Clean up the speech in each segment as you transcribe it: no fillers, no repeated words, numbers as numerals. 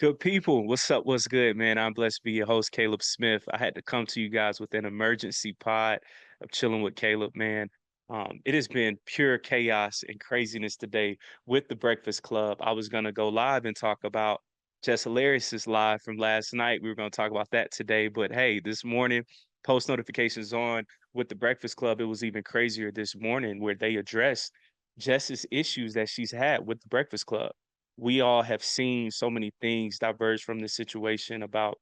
Good people, what's up? What's good, man? I'm blessed to be your host, Caleb Smith. I had to come to you guys with an emergency pod of chilling with Caleb, man. It has been pure chaos and craziness today with the Breakfast Club. I was gonna go live and talk about Jess Hilarious's live from last night. We were gonna talk about that today, but hey, this morning, post notifications on with the Breakfast Club. It was even crazier this morning where they addressed Jess's issues that she's had with the Breakfast Club. We all have seen so many things diverge from this situation about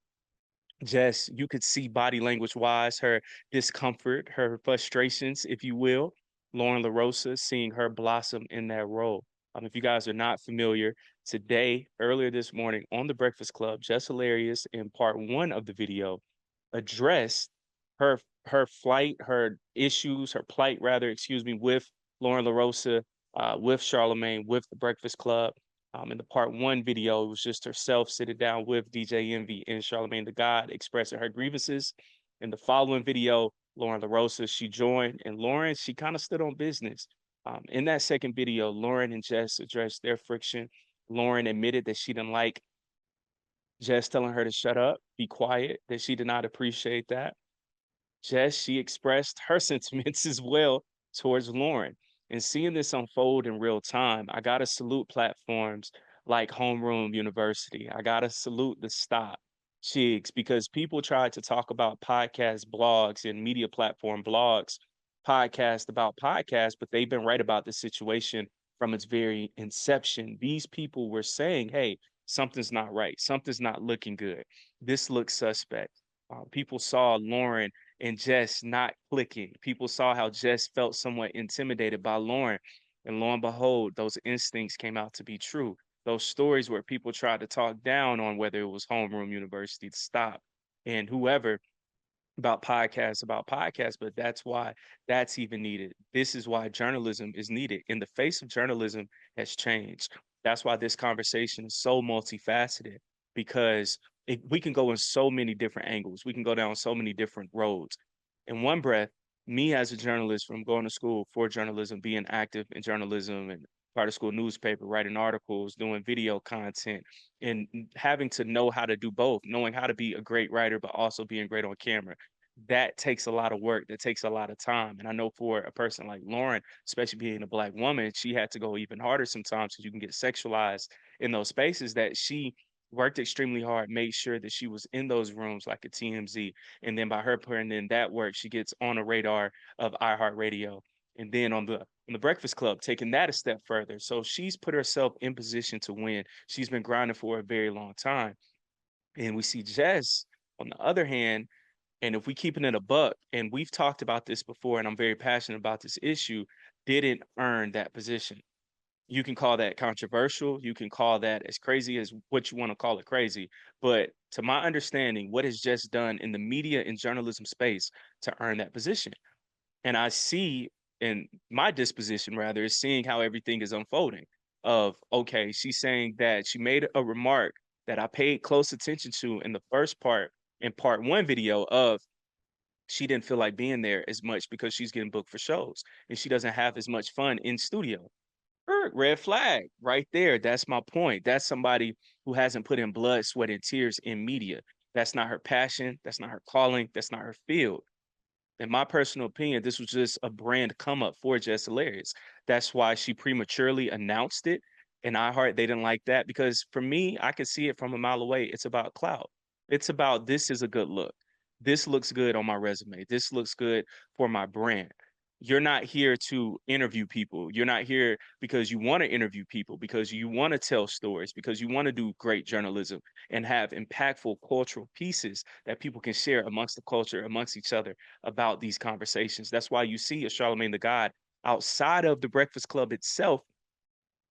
Jess. You could see body language wise her discomfort, her frustrations, if you will. Loren Larosa, seeing her blossom in that role. If you guys are not familiar, today, earlier this morning on the Breakfast Club, Jess Hilarious in part one of the video addressed her flight, her issues, her plight rather, excuse me, with Loren LaRosa, with Charlemagne, with the Breakfast Club. In the part one video, it was just herself sitting down with DJ Envy and Charlemagne the God, expressing her grievances. In the following video, Loren LaRosa, she joined, and Lauren, she kind of stood on business. In that second video, Lauren and Jess addressed their friction. Lauren admitted that she didn't like Jess telling her to shut up, be quiet, that she did not appreciate that. Jess, she expressed her sentiments as well towards Lauren. And seeing this unfold in real time, I gotta salute platforms like Homeroom University. I gotta salute the Stop Chigs because people tried to talk about podcast blogs and media platform blogs, podcast about podcasts, but they've been right about the situation from its very inception. These people were saying, hey, something's not right, something's not looking good. This looks suspect. People saw Lauren and Jess not clicking. People saw how Jess felt somewhat intimidated by Lauren. And lo and behold, those instincts came out to be true. Those stories where people tried to talk down on whether it was Homeroom University to Stop and whoever about podcasts, but that's why that's even needed. This is why journalism is needed. In the face of journalism has changed. That's why this conversation is so multifaceted because we can go in so many different angles. We can go down so many different roads. In one breath, me as a journalist from going to school for journalism, being active in journalism and part of school newspaper, writing articles, doing video content, and having to know how to do both, knowing how to be a great writer, but also being great on camera. That takes a lot of work. That takes a lot of time. And I know for a person like Lauren, especially being a Black woman, she had to go even harder sometimes because you can get sexualized in those spaces that she worked extremely hard, made sure that she was in those rooms like a TMZ. And then by her putting in that work, she gets on the radar of iHeartRadio. And then on the Breakfast Club, taking that a step further. So she's put herself in position to win. She's been grinding for a very long time. And we see Jess, on the other hand, and if we keeping it a buck, and we've talked about this before, and I'm very passionate about this issue, didn't earn that position. You can call that controversial. You can call that as crazy as what you want to call it crazy. But to my understanding, what has Jess done in the media and journalism space to earn that position? And I see in my disposition rather is seeing how everything is unfolding of okay, she's saying that she made a remark that I paid close attention to in the first part in part one video of she didn't feel like being there as much because she's getting booked for shows and she doesn't have as much fun in studio. Red flag right there. That's my point. That's somebody who hasn't put in blood, sweat, and tears in media. That's not her passion. That's not her calling. That's not her field. In my personal opinion, this was just a brand come up for Jess Hilarious. That's why she prematurely announced it. And iHeart, they didn't like that because for me, I could see it from a mile away. It's about clout. It's about this is a good look. This looks good on my resume. This looks good for my brand. You're not here to interview people. You're not here because you want to interview people, because you want to tell stories, because you want to do great journalism and have impactful cultural pieces that people can share amongst the culture, amongst each other about these conversations. That's why you see a Charlemagne the God outside of the Breakfast Club itself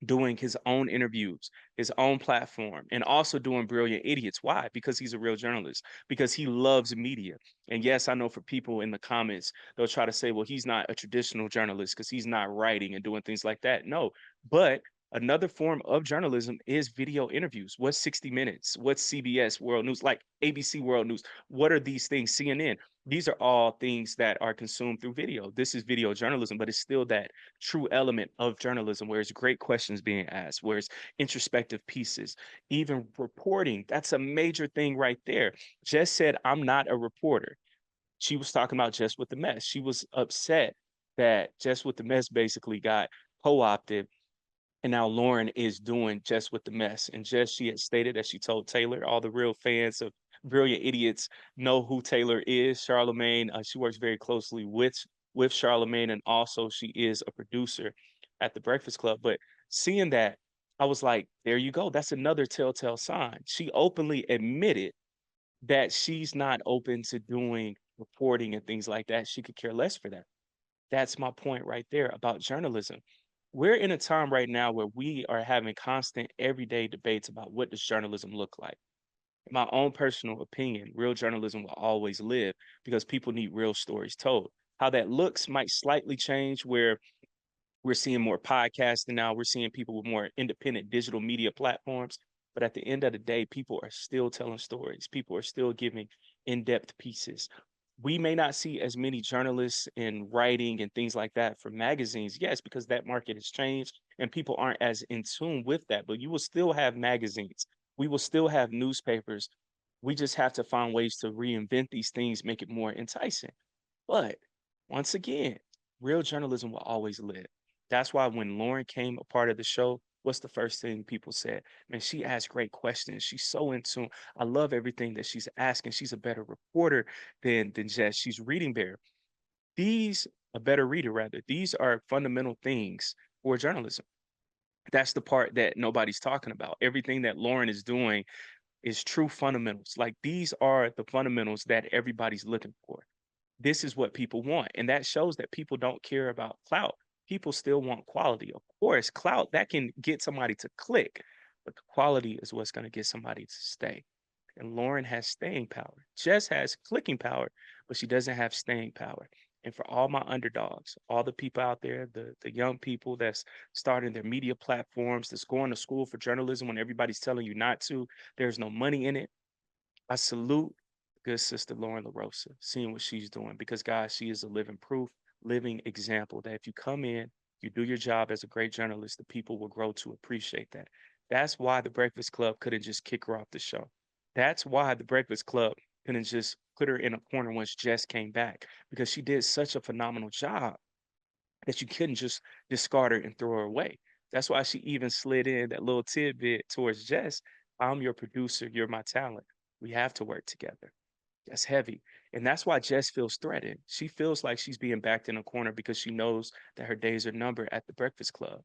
doing his own interviews, his own platform, and also doing Brilliant Idiots. Why? Because he's a real journalist, because he loves media. And yes, I know for people in the comments, they'll try to say, well, he's not a traditional journalist because he's not writing and doing things like that. No, but another form of journalism is video interviews. What's 60 Minutes? What's CBS World News? Like ABC World News? What are these things? CNN? These are all things that are consumed through video. This is video journalism, but it's still that true element of journalism where it's great questions being asked, where it's introspective pieces, even reporting. That's a major thing right there. Jess said, I'm not a reporter. She was talking about Jess with the Mess. She was upset that Jess with the Mess basically got co-opted, and now Loren is doing Jess with the Mess. And Jess, she had stated that she told Taylor, all the real fans of Brilliant Idiots know who Taylor is. Charlemagne, she works very closely with Charlemagne, and also she is a producer at the Breakfast Club. But seeing that, I was like, there you go. That's another telltale sign. She openly admitted that she's not open to doing reporting and things like that. She could care less for that. That's my point right there about journalism. We're in a time right now where we are having constant everyday debates about what does journalism look like. In my own personal opinion, real journalism will always live because people need real stories told. How that looks might slightly change where we're seeing more podcasting now. We're seeing people with more independent digital media platforms. But at the end of the day, people are still telling stories. People are still giving in-depth pieces. We may not see as many journalists in writing and things like that for magazines, yes, because that market has changed and people aren't as in tune with that. But you will still have magazines. We will still have newspapers. We just have to find ways to reinvent these things, make it more enticing. But once again, real journalism will always live. That's why when Lauren came a part of the show, what's the first thing people said? Man, she asks great questions. She's so in tune. I love everything that she's asking. She's a better reporter than Jess. She's reading better. These a better reader rather. These are fundamental things for journalism. That's the part that nobody's talking about. Everything that Lauren is doing is true fundamentals. Like these are the fundamentals that everybody's looking for. This is what people want. And that shows that people don't care about clout. People still want quality. Of course, clout that can get somebody to click, but the quality is what's going to get somebody to stay. And Lauren has staying power. Jess has clicking power, but she doesn't have staying power. And for all my underdogs, all the people out there, the young people that's starting their media platforms, that's going to school for journalism when everybody's telling you not to, there's no money in it. I salute good sister Loren Larosa, seeing what she's doing because, guys, she is a living proof, living example that if you come in, you do your job as a great journalist, the people will grow to appreciate that. That's why the Breakfast Club couldn't just kick her off the show. That's why the Breakfast Club couldn't just put her in a corner once Jess came back because she did such a phenomenal job that you couldn't just discard her and throw her away. That's why she even slid in that little tidbit towards Jess. I'm your producer, you're my talent. We have to work together. That's heavy. And that's why Jess feels threatened. She feels like she's being backed in a corner because she knows that her days are numbered at the Breakfast Club.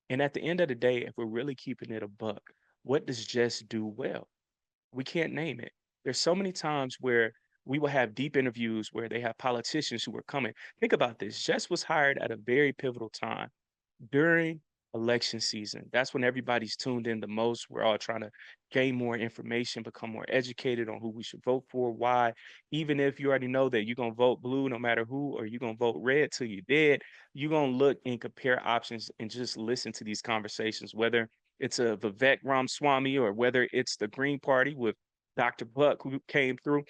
And at the end of the day, if we're really keeping it a buck, what does Jess do well? We can't name it. There's so many times where we will have deep interviews where they have politicians who are coming. Think about this. Jess was hired at a very pivotal time during election season. That's when everybody's tuned in the most. We're all trying to gain more information, become more educated on who we should vote for, why. Even if you already know that you're going to vote blue no matter who, or you're going to vote red till you're dead, you're going to look and compare options and just listen to these conversations, whether it's a Vivek Ramaswamy or whether it's the Green Party with Dr. Buck who came through.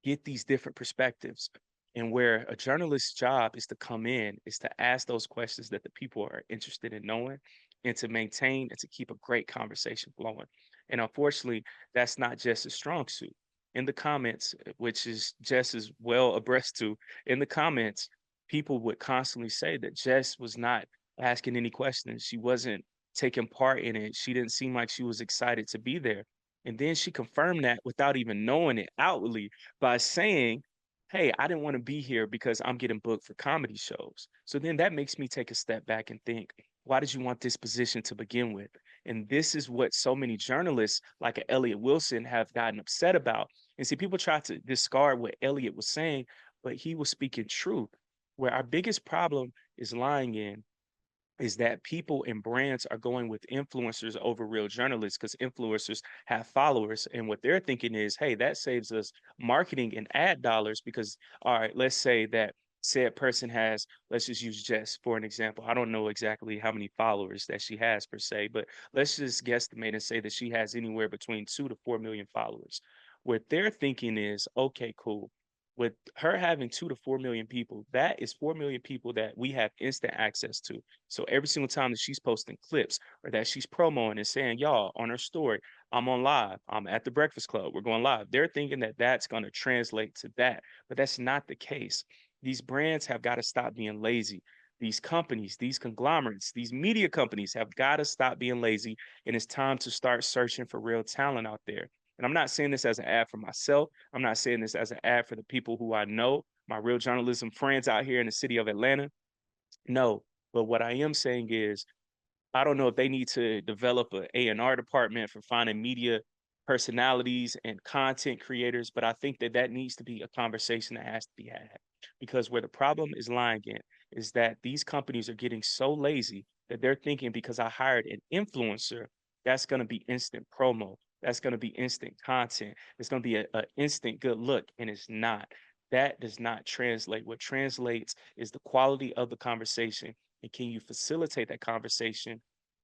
Get these different perspectives. And where a journalist's job is to come in, is to ask those questions that the people are interested in knowing and to maintain and to keep a great conversation flowing. And unfortunately, that's not just a strong suit. In the comments, which is Jess is well abreast to, in the comments, people would constantly say that Jess was not asking any questions. She wasn't taking part in it. She didn't seem like she was excited to be there. And then she confirmed that without even knowing it outwardly by saying, hey, I didn't want to be here because I'm getting booked for comedy shows. So then that makes me take a step back and think, why did you want this position to begin with? And this is what so many journalists like a Elliot Wilson have gotten upset about. And see, people try to discard what Elliot was saying, but he was speaking truth. Where our biggest problem is lying in is that people and brands are going with influencers over real journalists because influencers have followers. And what they're thinking is, hey, that saves us marketing and ad dollars because, all right, let's say that said person has, let's just use Jess for an example. I don't know exactly how many followers that she has per se, but let's just guesstimate and say that she has anywhere between 2 to 4 million followers. What they're thinking is, okay, cool. With her having 2 to 4 million people, that is 4 million people that we have instant access to. So every single time that she's posting clips or that she's promoting and saying, y'all, on her story, I'm on live, I'm at the Breakfast Club, we're going live. They're thinking that that's going to translate to that, but that's not the case. These brands have got to stop being lazy. These companies, these conglomerates, these media companies have got to stop being lazy. And it's time to start searching for real talent out there. And I'm not saying this as an ad for myself. I'm not saying this as an ad for the people who I know, my real journalism friends out here in the city of Atlanta. No, but what I am saying is I don't know if they need to develop a A&R department for finding media personalities and content creators, but I think that that needs to be a conversation that has to be had. Because where the problem is lying in is that these companies are getting so lazy that they're thinking because I hired an influencer, that's going to be instant promo. That's going to be instant content. It's going to be a instant good look, and it's not. That does not translate. What translates is the quality of the conversation, and can you facilitate that conversation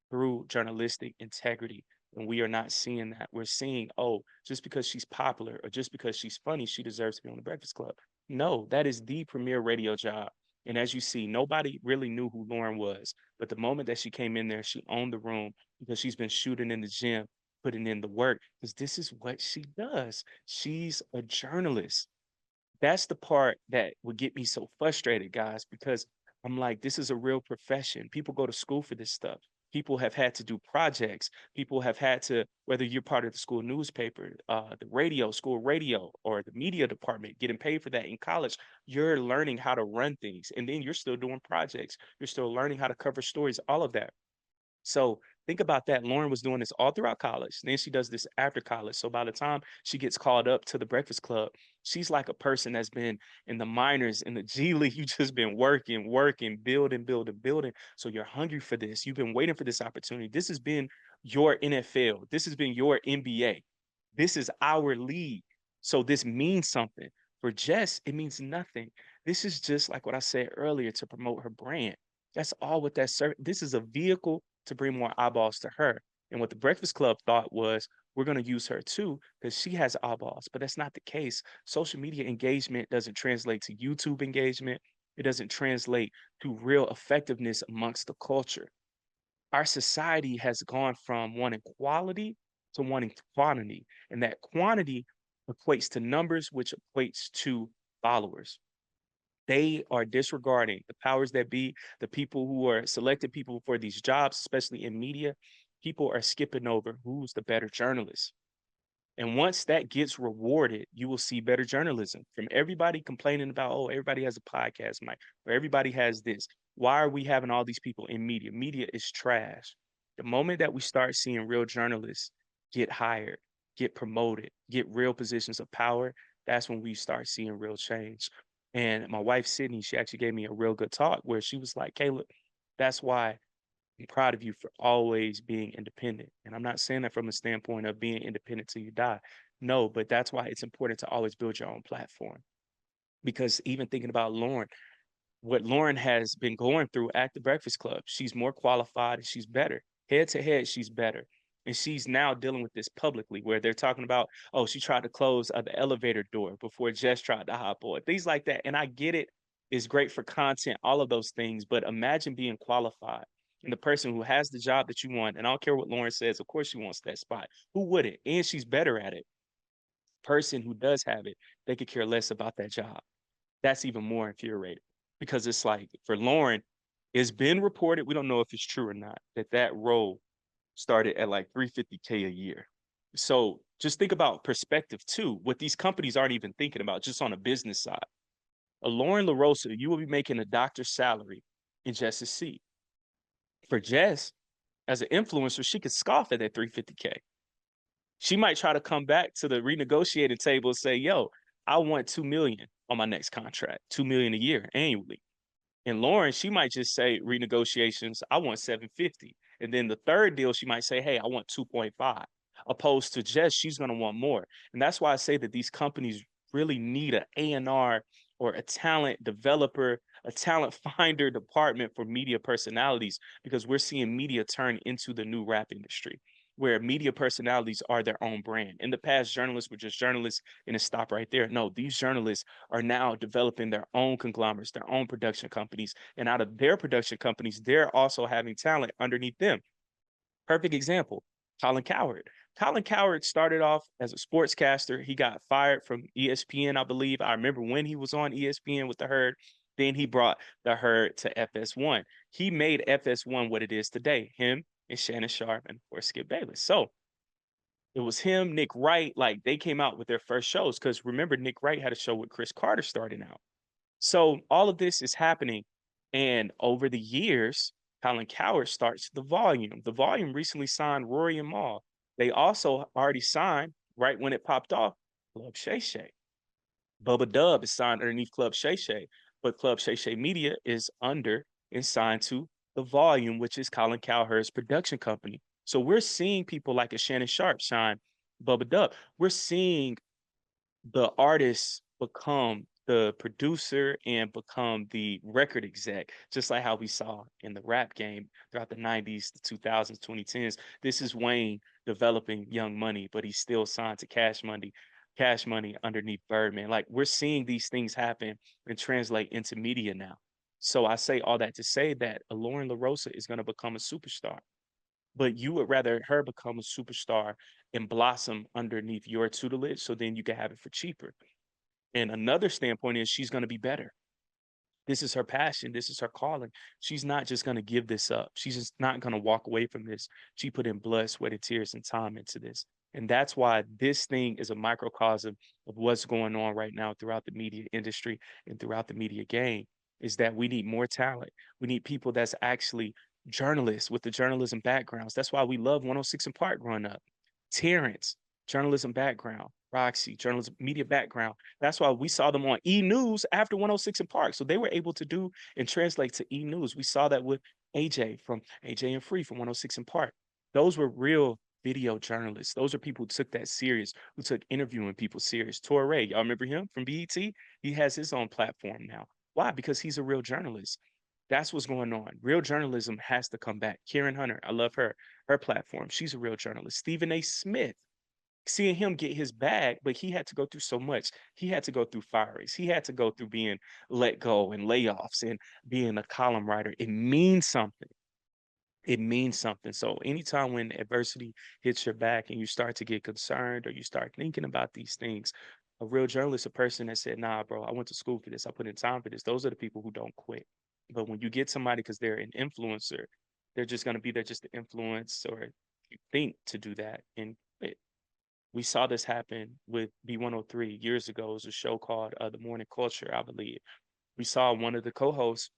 through journalistic integrity? And we are not seeing that. We're seeing, oh, just because she's popular or just because she's funny, she deserves to be on the Breakfast Club. No, that is the premier radio job. And as you see, nobody really knew who Lauren was. But the moment that she came in there, she owned the room because she's been shooting in the gym, putting in the work, because this is what she does. She's a journalist. That's the part that would get me so frustrated, guys, because I'm like, this is a real profession. People go to school for this stuff. People have had to do projects. People have had to, whether you're part of the school newspaper, the radio, school radio, or the media department, getting paid for that in college, you're learning how to run things. And then you're still doing projects. You're still learning how to cover stories, all of that. So think about that. Lauren was doing this all throughout college. Then she does this after college. So by the time she gets called up to the Breakfast Club, she's like a person that's been in the minors, in the G League. You just been working, working, building, building, building. So you're hungry for this. You've been waiting for this opportunity. This has been your NFL. This has been your NBA. This is our league. So this means something. For Jess, it means nothing. This is just like what I said earlier to promote her brand. That's all what that this is a vehicle to bring more eyeballs to her. And what the Breakfast Club thought was, we're going to use her too because she has eyeballs, but that's not the case. Social media engagement doesn't translate to YouTube engagement. It doesn't translate to real effectiveness amongst the culture. Our society has gone from wanting quality to wanting quantity, and that quantity equates to numbers, which equates to followers. They are disregarding the powers that be, the people who are selected people for these jobs, especially in media. People are skipping over who's the better journalist. And once that gets rewarded, you will see better journalism from everybody complaining about, oh, everybody has a podcast mic, or everybody has this. Why are we having all these people in media? Media is trash. The moment that we start seeing real journalists get hired, get promoted, get real positions of power, that's when we start seeing real change. And my wife, Sydney, she actually gave me a real good talk where she was like, Caleb, that's why I'm proud of you for always being independent. And I'm not saying that from a standpoint of being independent till you die. No, but that's why it's important to always build your own platform. Because even thinking about Lauren, what Lauren has been going through at the Breakfast Club, she's more qualified and she's better. Head to head, she's better. And she's now dealing with this publicly where they're talking about, oh, she tried to close the elevator door before Jess tried to hop on, things like that. And I get it, it's great for content, all of those things. But imagine being qualified and the person who has the job that you want. And I don't care what Lauren says, of course she wants that spot. Who wouldn't? And she's better at it. Person who does have it, they could care less about that job. That's even more infuriating because it's like for Lauren, it's been reported, we don't know if it's true or not, that that role started at like 350K a year. So just think about perspective too, what these companies aren't even thinking about just on a business side. A Loren Larosa, you will be making a doctor's salary in Jess's seat. For Jess, as an influencer, she could scoff at that 350K. She might try to come back to the renegotiating table and say, yo, I want 2 million on my next contract, 2 million a year annually. And Lauren, she might just say renegotiations, I want 750. And then the third deal, she might say, hey, I want 2.5. Opposed to Jess, she's going to want more. And that's why I say that these companies really need an A&R or a talent developer, a talent finder department for media personalities, because we're seeing media turn into the new rap industry. where media personalities are their own brand. In the past, journalists were just journalists and it stopped right there. No, these journalists are now developing their own conglomerates, their own production companies. And out of their production companies, they're also having talent underneath them. Perfect example, Colin Cowherd. Colin Cowherd started off as a sportscaster. He got fired from ESPN, I believe. I remember when he was on ESPN with the Herd. Then he brought the Herd to FS1. He made FS1 what it is today. Him and Shannon Sharp and of course Skip Bayless. So it was him, Nick Wright. Like they came out with their first shows because remember Nick Wright had a show with Chris Carter starting out. So all of this is happening, and over the years, Colin Cowherd starts The Volume. The Volume recently signed Rory and Mal. They also already signed, right when it popped off, Club Shay Shay. Bubba Dub is signed underneath Club Shay Shay, but Club Shay Shay Media is under and signed to The Volume, which is Colin Cowherd's production company. So we're seeing people like a Shannon Sharp shine Bubba Dub. We're seeing the artist become the producer and become the record exec, just like how we saw in the rap game throughout the 90s, the 2000s, 2010s. This is Wayne developing Young Money, but he's still signed to Cash Money underneath Birdman. Like we're seeing these things happen and translate into media now. So I say all that to say that a Loren Larosa is going to become a superstar, but you would rather her become a superstar and blossom underneath your tutelage so then you can have it for cheaper. And another standpoint is she's going to be better. This is her passion. This is her calling. She's not just going to give this up. She's just not going to walk away from this. She put in blood, sweat, and tears and time into this. And that's why this thing is a microcosm of what's going on right now throughout the media industry and throughout the media game is that we need more talent. We need people that's actually journalists with the journalism backgrounds. That's why we love 106 and Park growing up. Terrence, journalism background. Roxy, journalism, media background. That's why we saw them on E News after 106 and Park. So they were able to do and translate to E News. We saw that with AJ from AJ and Free from 106 and Park. Those were real video journalists. Those are people who took that serious, who took interviewing people serious. Torre, y'all remember him from BET? He has his own platform now. Why? Because he's a real journalist. That's what's going on. Real journalism has to come back. Karen Hunter, I love her. Her platform. She's a real journalist. Stephen A. Smith, seeing him get his bag, but he had to go through so much. He had to go through firings. He had to go through being let go and layoffs and being a column writer. It means something. It means something. So anytime when adversity hits your back and you start to get concerned or you start thinking about these things, a real journalist, a person that said, nah, bro, I went to school for this. I put in time for this. Those are the people who don't quit. But when you get somebody because they're an influencer, they're just going to be there just to influence or you think to do that and quit. We saw this happen with B103 years ago. It was a show called The Morning Culture, I believe. We saw one of the co-hosts,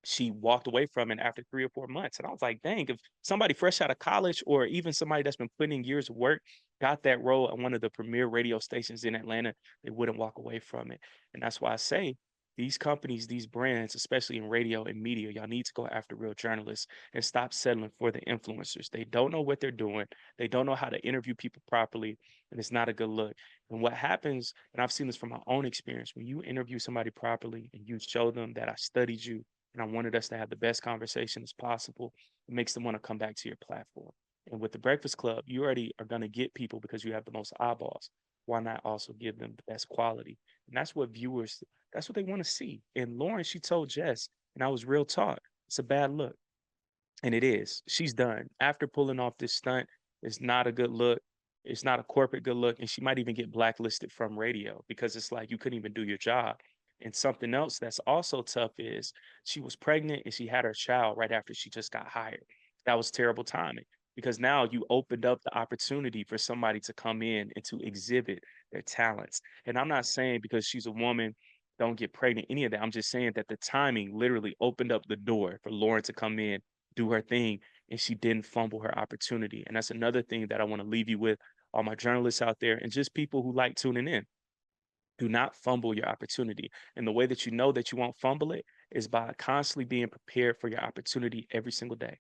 she walked away from it after 3 or 4 months. And I was like, dang, if somebody fresh out of college or even somebody that's been putting in years of work got that role at one of the premier radio stations in Atlanta, they wouldn't walk away from it. And that's why I say these companies, these brands, especially in radio and media, y'all need to go after real journalists and stop settling for the influencers. They don't know what they're doing. They don't know how to interview people properly, and it's not a good look. And what happens, and I've seen this from my own experience, when you interview somebody properly and you show them that I studied you, and I wanted us to have the best conversation as possible. It makes them want to come back to your platform. And with the Breakfast Club, you already are going to get people because you have the most eyeballs. Why not also give them the best quality? And that's what viewers, that's what they want to see. And Lauren, she told Jess, and I was real talk, it's a bad look. And it is. She's done. After pulling off this stunt, it's not a good look. It's not a corporate good look. And she might even get blacklisted from radio because it's like you couldn't even do your job. And something else that's also tough is she was pregnant and she had her child right after she just got hired. That was terrible timing because now you opened up the opportunity for somebody to come in and to exhibit their talents. And I'm not saying because she's a woman, don't get pregnant, any of that. I'm just saying that the timing literally opened up the door for Lauren to come in, do her thing, and she didn't fumble her opportunity. And that's another thing that I want to leave you with, all my journalists out there and just people who like tuning in. Do not fumble your opportunity. And the way that you know that you won't fumble it is by constantly being prepared for your opportunity every single day.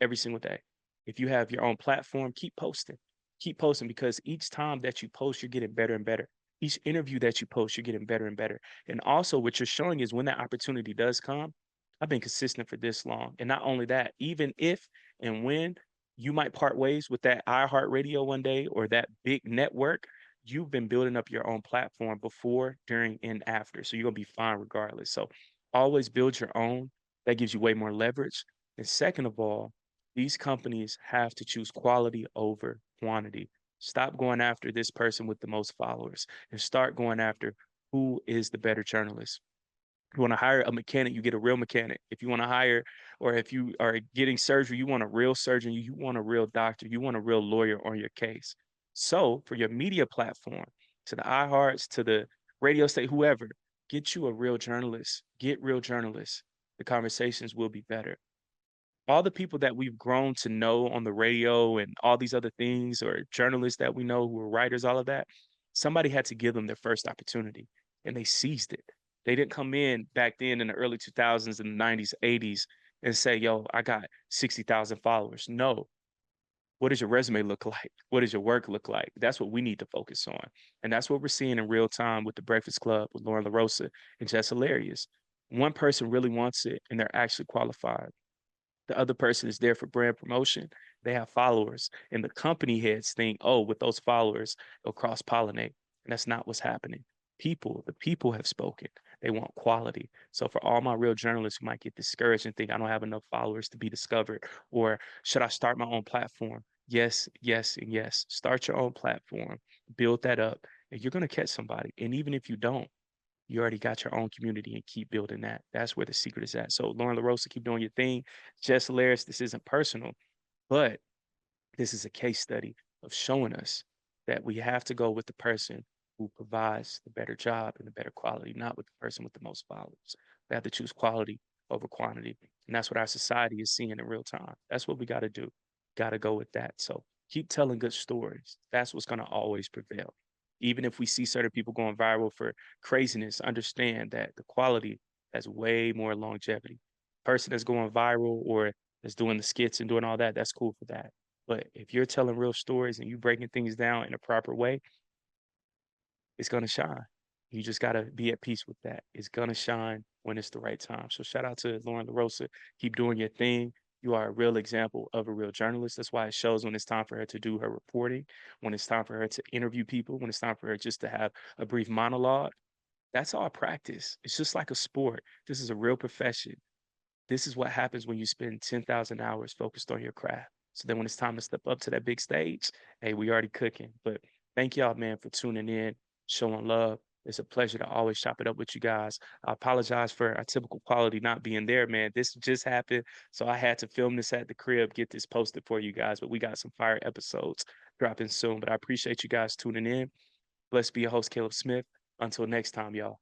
Every single day. If you have your own platform, keep posting. Keep posting because each time that you post, you're getting better and better. Each interview that you post, you're getting better and better. And also, what you're showing is when that opportunity does come, I've been consistent for this long. And not only that, even if and when You might part ways with that iHeartRadio one day or that big network. You've been building up your own platform before, during, and after. So you're gonna be fine regardless. So always build your own. That gives you way more leverage. And second of all, these companies have to choose quality over quantity. Stop going after this person with the most followers and start going after who is the better journalist. You want to hire a mechanic, you get a real mechanic. If you want to hire, or if you are getting surgery, you want a real surgeon, you want a real doctor, you want a real lawyer on your case. So for your media platform, to the iHearts, to the radio state, whoever, get you a real journalist, get real journalists. The conversations will be better. All the people that we've grown to know on the radio and all these other things, or journalists that we know who are writers, all of that, somebody had to give them their first opportunity and they seized it. They didn't come in back then in the early 2000s and the 90s, 80s and say, yo, I got 60,000 followers. No. What does your resume look like? What does your work look like? That's what we need to focus on. And that's what we're seeing in real time with the Breakfast Club, with Loren Larosa and Jess Hilarious. One person really wants it and they're actually qualified. The other person is there for brand promotion. They have followers, and the company heads think, oh, with those followers, it'll cross pollinate. And that's not what's happening. The people have spoken. They want quality. So, for all my real journalists who might get discouraged and think I don't have enough followers to be discovered, or should I start my own platform? Yes, yes, and yes. Start your own platform, build that up, and you're going to catch somebody. And even if you don't, you already got your own community and keep building that. That's where the secret is at. So Loren LaRosa, keep doing your thing. Jess Hilarious, this isn't personal, but this is a case study of showing us that we have to go with the person who provides the better job and the better quality, not with the person with the most followers. We have to choose quality over quantity. And that's what our society is seeing in real time. That's what we got to do. Got to go with that. So keep telling good stories. That's what's going to always prevail. Even if we see certain people going viral for craziness, understand that the quality has way more longevity. Person that's going viral or that's doing the skits and doing all that, that's cool for that. But if you're telling real stories and you breaking things down in a proper way, it's gonna shine. You just gotta be at peace with that. It's gonna shine when it's the right time. So shout out to Loren LaRosa. Keep doing your thing. You are a real example of a real journalist. That's why it shows when it's time for her to do her reporting, when it's time for her to interview people, when it's time for her just to have a brief monologue. That's all practice. It's just like a sport. This is a real profession. This is what happens when you spend 10,000 hours focused on your craft. So then when it's time to step up to that big stage, hey, we already cooking. But thank y'all, man, for tuning in, showing love. It's a pleasure to always chop it up with you guys. I apologize for our typical quality not being there, man. This just happened. So I had to film this at the crib, get this posted for you guys. But we got some fire episodes dropping soon. But I appreciate you guys tuning in. Blessed be your host, Caleb Smith. Until next time, y'all.